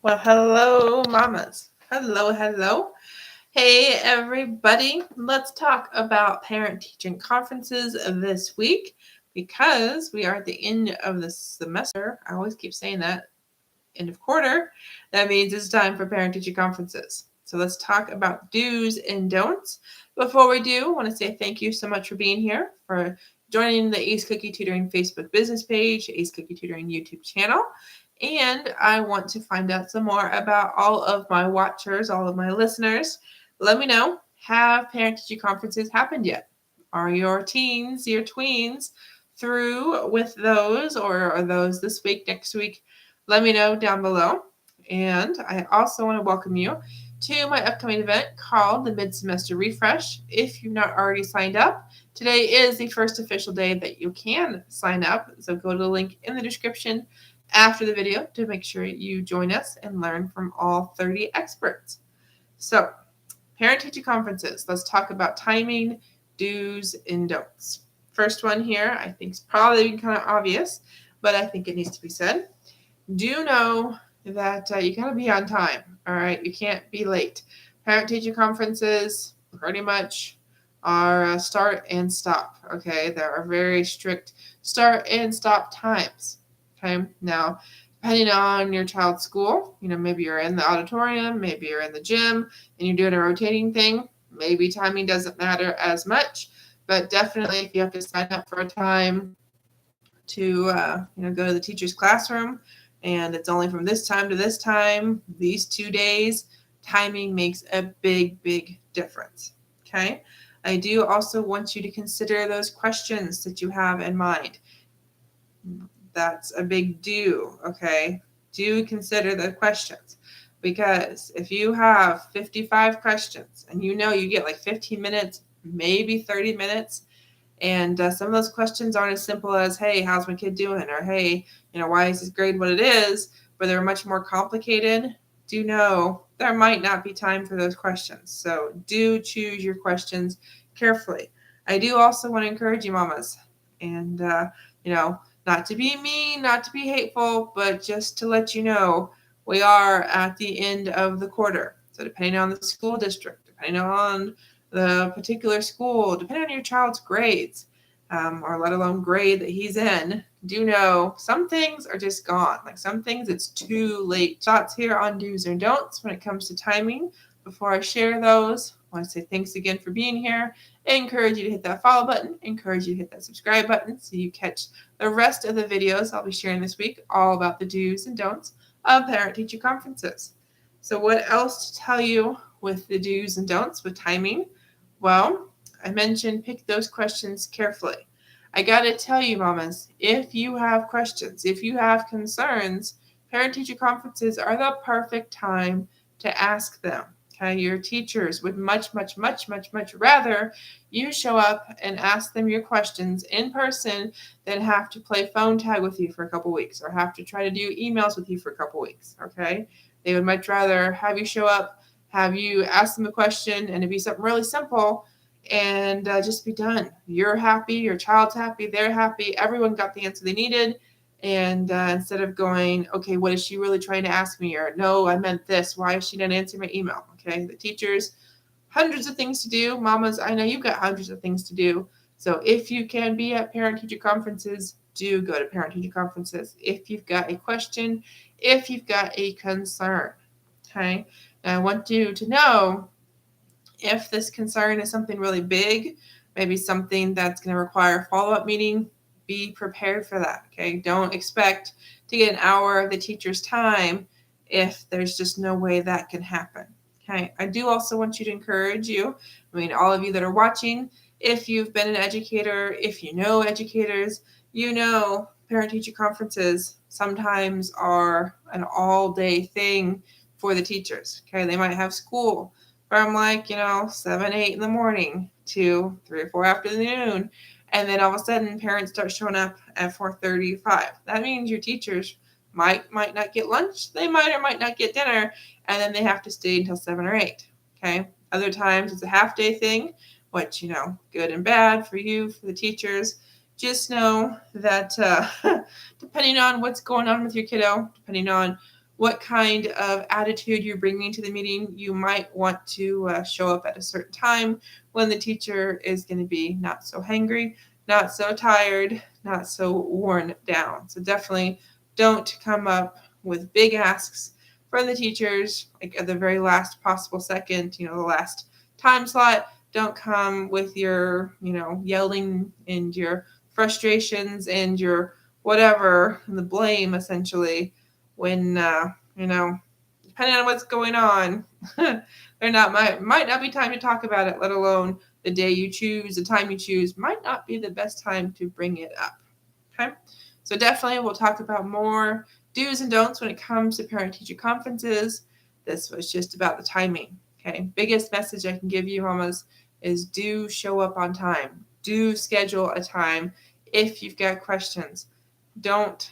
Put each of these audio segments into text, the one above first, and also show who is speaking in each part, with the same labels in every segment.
Speaker 1: Well, hello, mamas. Hello, hello. Hey, everybody. Let's talk about parent teaching conferences this week because we are at the end of the semester. I always keep saying that, end of quarter. That means it's time for parent teaching conferences. So let's talk about do's and don'ts. Before we do, I want to say thank you so much for being here, for joining the Ace Cookie Tutoring Facebook business page, Ace Cookie Tutoring YouTube channel. And I want to find out some more about all of my watchers, all of my listeners. Let me know, have parent teacher conferences happened yet? Are your teens, your tweens, through with those, or are those this week, next week? Let me know down below. And I also want to welcome you to my upcoming event called the Mid-Semester Refresh. If you've not already signed up, today is the first official day that you can sign up. So go to the link in the description after the video to make sure you join us and learn from all 30 experts. So, parent-teacher conferences. Let's talk about timing, do's, and don'ts. First one here, I think is probably kind of obvious, but I think it needs to be said. Do know that you got to be on time, all right? You can't be late. Parent-teacher conferences pretty much are start and stop, okay? There are very strict start and stop times. Okay, now, depending on your child's school, maybe you're in the auditorium, maybe you're in the gym, and you're doing a rotating thing. Maybe timing doesn't matter as much, but definitely if you have to sign up for a time to, go to the teacher's classroom, and it's only from this time to this time, these 2 days, timing makes a big, big difference. Okay, I do also want you to consider those questions that you have in mind. That's a big do, okay? Do consider the questions, because if you have 55 questions and you get like 15 minutes, maybe 30 minutes, and some of those questions aren't as simple as, hey, how's my kid doing? Or, hey, why is his grade what it is? But they're much more complicated. Do know there might not be time for those questions. So do choose your questions carefully. I do also want to encourage you, mamas, and, not to be mean, not to be hateful, but just to let you know, we are at the end of the quarter. So depending on the school district, depending on the particular school, depending on your child's grades, or let alone grade that he's in, do know some things are just gone. Like some things, it's too late. Thoughts here on do's and don'ts when it comes to timing. Before I share those, I want to say thanks again for being here. I encourage you to hit that follow button. I encourage you to hit that subscribe button so you catch the rest of the videos I'll be sharing this week, all about the do's and don'ts of parent-teacher conferences. So what else to tell you with the do's and don'ts with timing? Well, I mentioned pick those questions carefully. I got to tell you, mamas, if you have questions, if you have concerns, parent-teacher conferences are the perfect time to ask them. Okay, your teachers would much, much, much, much, much rather you show up and ask them your questions in person than have to play phone tag with you for a couple weeks or have to try to do emails with you for a couple weeks. Okay, they would much rather have you show up, have you ask them a question, and it be something really simple and just be done. You're happy, your child's happy, they're happy, everyone got the answer they needed. And instead of going, okay, what is she really trying to ask me? Or no, I meant this. Why is she not answering my email? Okay, the teachers, hundreds of things to do. Mamas, I know you've got hundreds of things to do. So if you can be at parent-teacher conferences, do go to parent-teacher conferences. If you've got a question, if you've got a concern, okay? And I want you to know if this concern is something really big, maybe something that's going to require a follow-up meeting, be prepared for that, okay? Don't expect to get an hour of the teacher's time if there's just no way that can happen, okay? I do also want you to encourage you, all of you that are watching, if you've been an educator, if you know educators, parent-teacher conferences sometimes are an all-day thing for the teachers, okay? They might have school from 7, 8 in the morning to 3 or 4 afternoon. And then all of a sudden parents start showing up at 4:30, 5. That means your teachers might not get lunch. They might or might not get dinner. And then they have to stay until 7 or 8. Okay. Other times it's a half day thing, which, good and bad for you, for the teachers. Just know that depending on what's going on with your kiddo, depending on what kind of attitude you're bringing to the meeting. You might want to show up at a certain time when the teacher is going to be not so hangry, not so tired, not so worn down. So definitely don't come up with big asks from the teachers like at the very last possible second, the last time slot. Don't come with your, yelling and your frustrations and your whatever, the blame essentially, when, depending on what's going on, might not be time to talk about it, let alone the day you choose, the time you choose, might not be the best time to bring it up. Okay. So definitely we'll talk about more do's and don'ts when it comes to parent-teacher conferences. This was just about the timing. Okay. Biggest message I can give you, mamas, is do show up on time. Do schedule a time if you've got questions. Don't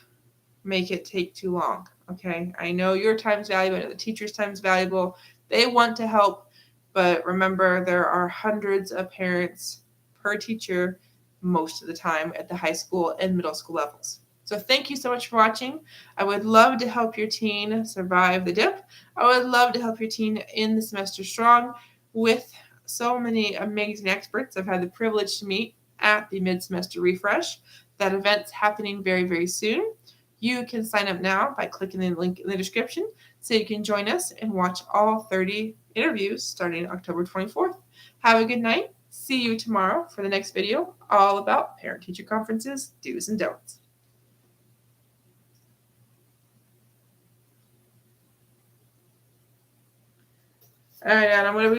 Speaker 1: make it take too long. Okay. I know your time's valuable. I know the teacher's time's valuable. They want to help, but remember there are hundreds of parents per teacher most of the time at the high school and middle school levels. So thank you so much for watching. I would love to help your teen survive the dip. I would love to help your teen end the semester strong with so many amazing experts I've had the privilege to meet at the mid-semester refresh. That event's happening very, very soon. You can sign up now by clicking the link in the description so you can join us and watch all 30 interviews starting October 24th. Have a good night. See you tomorrow for the next video all about parent-teacher conferences, do's and don'ts. All right, Adam, what do we